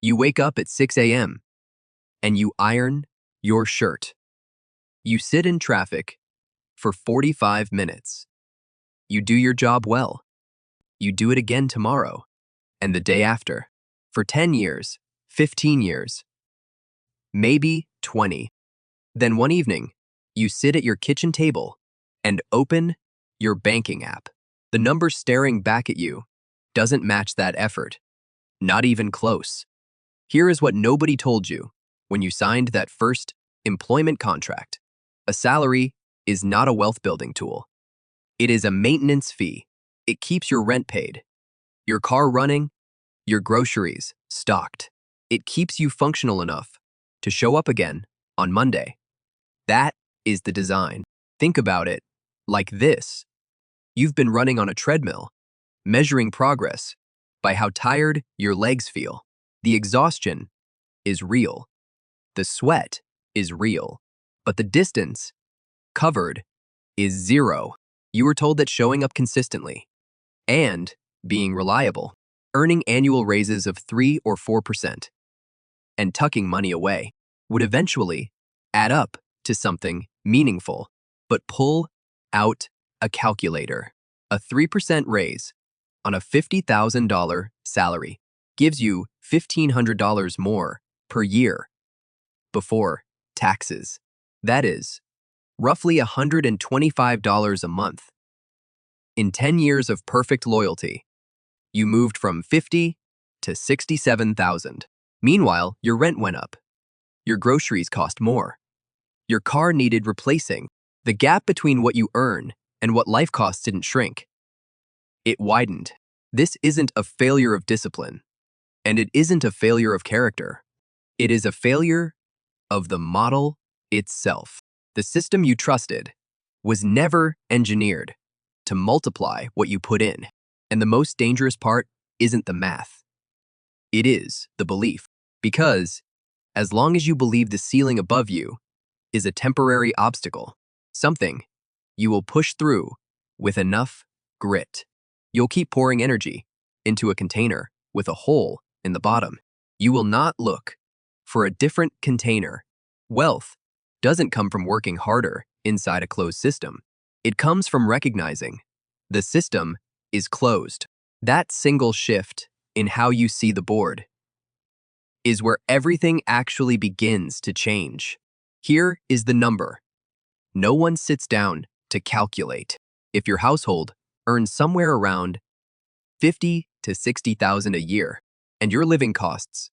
You wake up at 6 a.m. and you iron your shirt. You sit in traffic for 45 minutes. You do your job well. You do it again tomorrow and the day after. For 10 years, 15 years, maybe 20. Then one evening, you sit at your kitchen table and open your banking app. The number staring back at you doesn't match that effort, not even close. Here is what nobody told you when you signed that first employment contract. A salary is not a wealth-building tool. It is a maintenance fee. It keeps your rent paid, your car running, your groceries stocked. It keeps you functional enough to show up again on Monday. That is the design. Think about it like this. You've been running on a treadmill, measuring progress by how tired your legs feel. The exhaustion is real. The sweat is real. But the distance covered is zero. You were told that showing up consistently and being reliable, earning annual raises of 3 or 4%, and tucking money away would eventually add up to something meaningful. But pull out a calculator. A 3% raise on a $50,000 salary gives you $1,500 more per year before taxes. That is roughly $125 a month. In 10 years of perfect loyalty, you moved from 50 to 67,000. Meanwhile, your rent went up. Your groceries cost more. Your car needed replacing. The gap between what you earn and what life costs didn't shrink. It widened. This isn't a failure of discipline, and it isn't a failure of character. It is a failure of the model itself. The system you trusted was never engineered to multiply what you put in. And the most dangerous part isn't the math. It is the belief. Because as long as you believe the ceiling above you is a temporary obstacle, something you will push through with enough grit. You'll keep pouring energy into a container with a hole in the bottom. You will not look for a different container. Wealth doesn't come from working harder inside a closed system. It comes from recognizing the system is closed. That single shift in how you see the board is where everything actually begins to change. Here is the number. No one sits down to calculate. If your household earns somewhere around 50 to 60,000 a year, and your living costs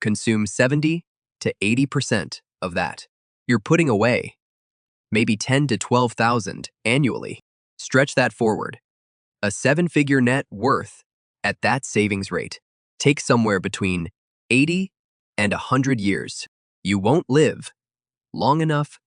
consume 70 to 80% of that, you're putting away maybe 10 to 12,000 annually. Stretch that forward. A 7-figure net worth at that savings rate takes somewhere between 80 and 100 years. You won't live long enough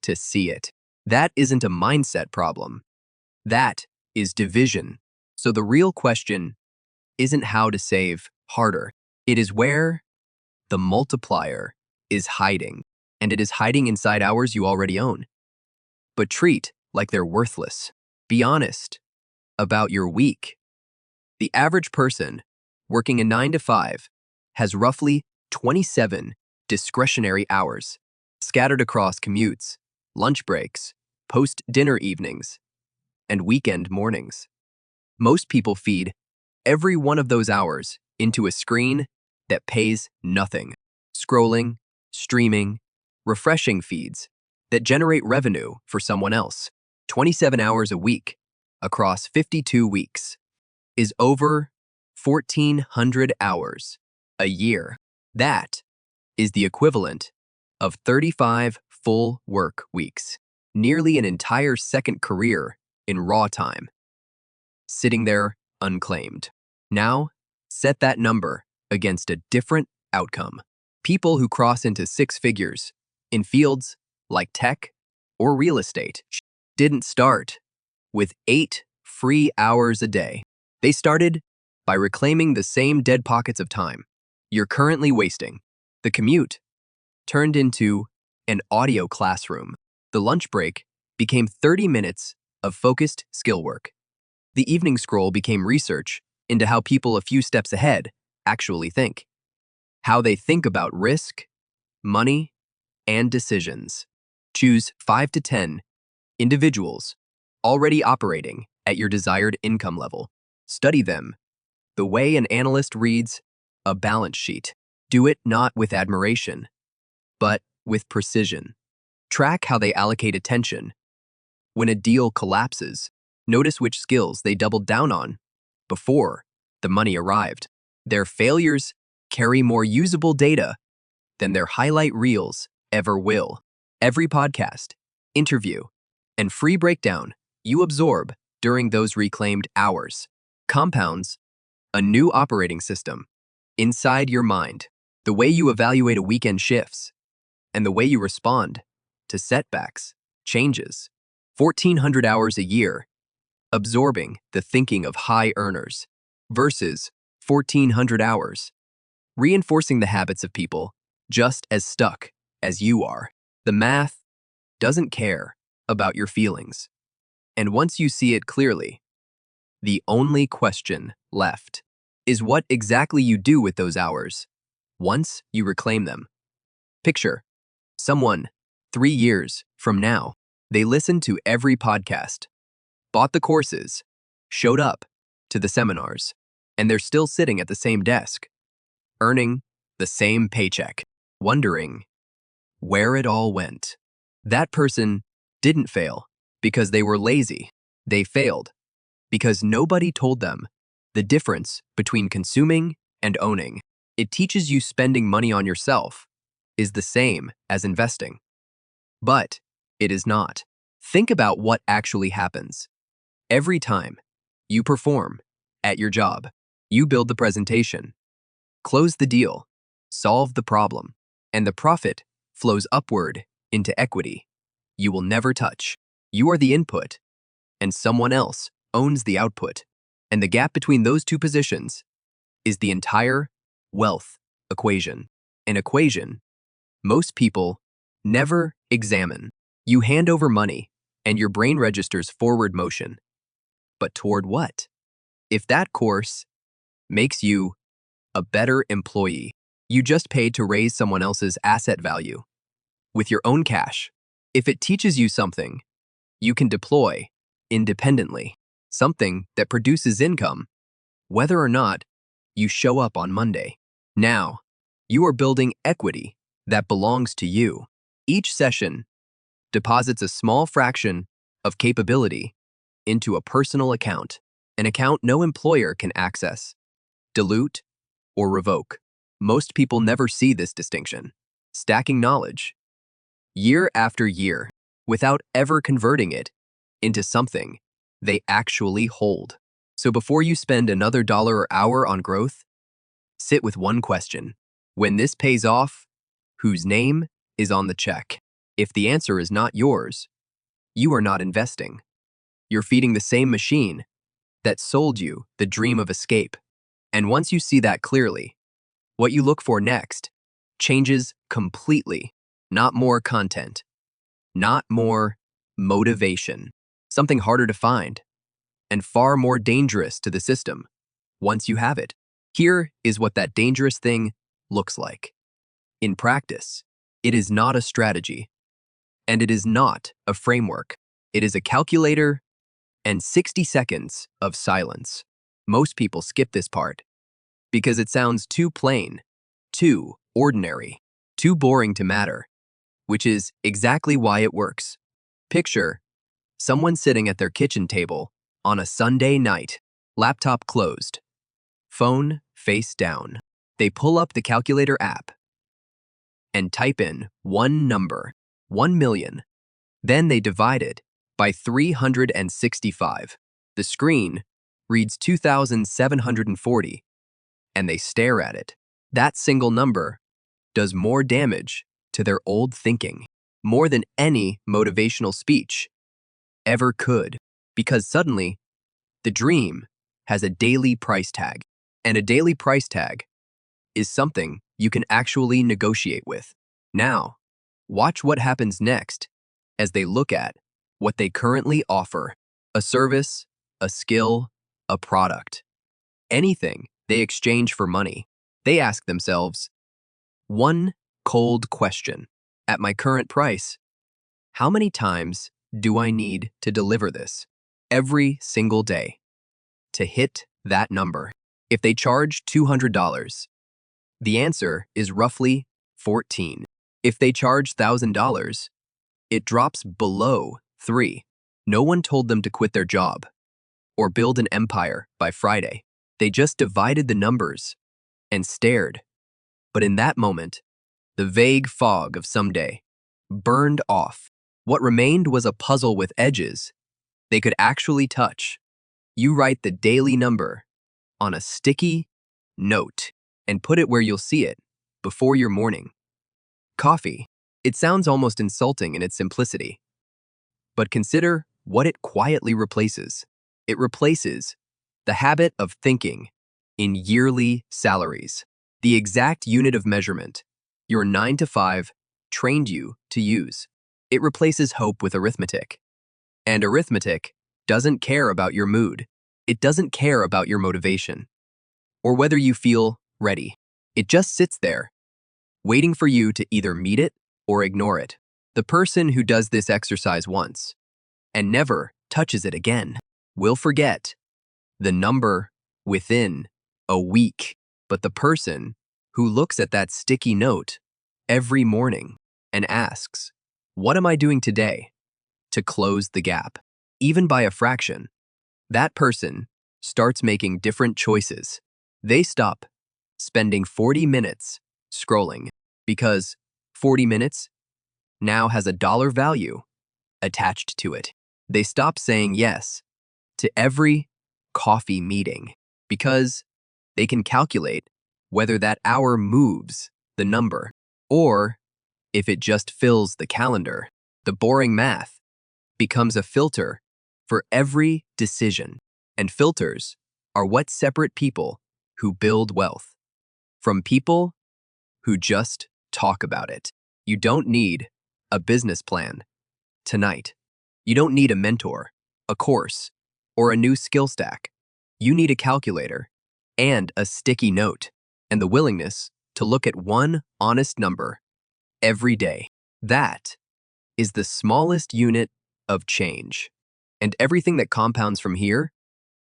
to see it. That isn't a mindset problem. That is division. So the real question isn't how to save harder. It is where the multiplier is hiding. And it is hiding inside hours you already own. But treat like they're worthless. Be honest about your week. The average person working a 9 to 5 has roughly 27 discretionary hours scattered across commutes, lunch breaks, post-dinner evenings, and weekend mornings. Most people feed every one of those hours into a screen that pays nothing. Scrolling, streaming, refreshing feeds that generate revenue for someone else. 27 hours a week across 52 weeks is over 1,400 hours a year. That is the equivalent of 35 full work weeks, nearly an entire second career in raw time, sitting there unclaimed. Now, set that number against a different outcome. People who cross into 6 figures in fields like tech or real estate didn't start with 8 free hours a day. They started by reclaiming the same dead pockets of time you're currently wasting. The commute turned into an audio classroom. The lunch break became 30 minutes of focused skill work. The evening scroll became research into how people a few steps ahead actually think. how they think about risk, money, and decisions. Choose 5 to 10 individuals already operating at your desired income level. Study them the way an analyst reads a balance sheet. Do it not with admiration, but with precision. Track how they allocate attention. When a deal collapses, notice which skills they doubled down on before the money arrived. Their failures carry more usable data than their highlight reels ever will. Every podcast, interview, and free breakdown you absorb during those reclaimed hours compounds a new operating system inside your mind. The way you evaluate a weekend shifts and the way you respond to setbacks changes. 1,400 hours a year absorbing the thinking of high earners versus 1,400 hours reinforcing the habits of people just as stuck as you are. The math doesn't care about your feelings. And once you see it clearly, the only question left is what exactly you do with those hours once you reclaim them. Picture someone 3 years from now. They listened to every podcast, bought the courses, showed up to the seminars, and they're still sitting at the same desk, earning the same paycheck, wondering where it all went. That person didn't fail because they were lazy. They failed because nobody told them the difference between consuming and owning. It teaches you spending money on yourself is the same as investing. But it is not. Think about what actually happens. Every time you perform at your job, you build the presentation, close the deal, solve the problem, and the profit flows upward into equity you will never touch. You are the input, and someone else owns the output. And the gap between those two positions is the entire wealth equation. An equation most people never examine. You hand over money, and your brain registers forward motion. But toward what? If that course makes you a better employee, you just paid to raise someone else's asset value with your own cash. If it teaches you something you can deploy independently, something that produces income, whether or not you show up on Monday. Now, you are building equity that belongs to you. Each session deposits a small fraction of capability into a personal account, an account no employer can access, dilute, or revoke. Most people never see this distinction. Stacking knowledge, year after year, without ever converting it into something they actually hold. So before you spend another dollar or hour on growth, sit with one question. When this pays off, whose name is on the check? If the answer is not yours, you are not investing. You're feeding the same machine that sold you the dream of escape. And once you see that clearly, what you look for next changes completely. Not more content, not more motivation, something harder to find, and far more dangerous to the system once you have it. Here is what that dangerous thing looks like. In practice, it is not a strategy, and it is not a framework. It is a calculator and 60 seconds of silence. Most people skip this part because it sounds too plain, too ordinary, too boring to matter, which is exactly why it works. Picture someone sitting at their kitchen table on a Sunday night, laptop closed, phone face down. They pull up the calculator app and type in one number, 1 million. Then they divide it by 365. The screen reads 2,740, and they stare at it. That single number does more damage to their old thinking, more than any motivational speech ever could, because suddenly the dream has a daily price tag, and a daily price tag is something you can actually negotiate with. Now, watch what happens next as they look at what they currently offer: a service, a skill, a product, anything they exchange for money. They ask themselves, One cold question. At my current price, how many times do I need to deliver this? Every single day to hit that number. If they charge $200, the answer is roughly 14. If they charge $1,000, it drops below 3. No one told them to quit their job or build an empire by Friday. They just divided the numbers and stared. But in that moment, the vague fog of someday burned off. What remained was a puzzle with edges they could actually touch. You write the daily number on a sticky note and put it where you'll see it before your morning coffee. It sounds almost insulting in its simplicity, but consider what it quietly replaces. It replaces the habit of thinking in yearly salaries, the exact unit of measurement your 9 to 5 trained you to use. It replaces hope with arithmetic. And arithmetic doesn't care about your mood. It doesn't care about your motivation or whether you feel ready. It just sits there, waiting for you to either meet it or ignore it. The person who does this exercise once and never touches it again will forget the number within a week. But the person who looks at that sticky note every morning and asks, "What am I doing today to close the gap?" Even by a fraction, that person starts making different choices. They stop spending 40 minutes scrolling because 40 minutes now has a dollar value attached to it. They stop saying yes to every coffee meeting because they can calculate whether that hour moves the number or if it just fills the calendar. The boring math becomes a filter for every decision, and filters are what separate people who build wealth from people who just talk about it. You don't need a business plan tonight. You don't need a mentor, a course, or a new skill stack. You need a calculator and a sticky note and the willingness to look at one honest number every day. That is the smallest unit of change. And everything that compounds from here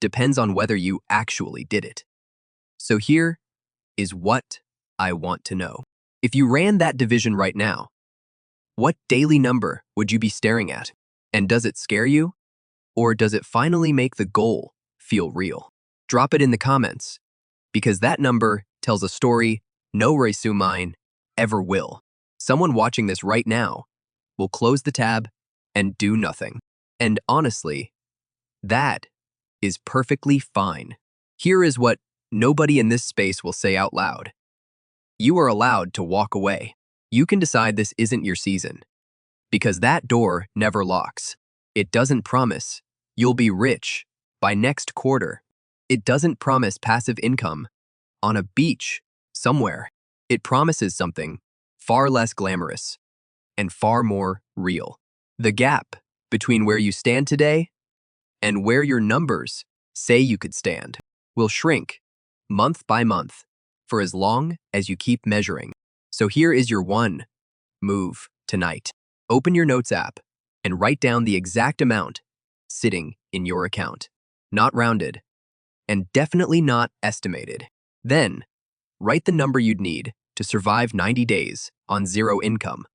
depends on whether you actually did it. So here is what I want to know. If you ran that division right now, what daily number would you be staring at? And does it scare you? Or does it finally make the goal feel real? Drop it in the comments, because that number tells a story no resume ever will. Someone watching this right now will close the tab and do nothing. And honestly, that is perfectly fine. Here is what nobody in this space will say out loud. You are allowed to walk away. You can decide this isn't your season, because that door never locks. It doesn't promise you'll be rich by next quarter. It doesn't promise passive income on a beach somewhere. It promises something far less glamorous and far more real. The gap between where you stand today and where your numbers say you could stand will shrink month by month for as long as you keep measuring. So here is your one move tonight. Open your notes app and write down the exact amount sitting in your account. Not rounded, and definitely not estimated. Then, write the number you'd need to survive 90 days on zero income.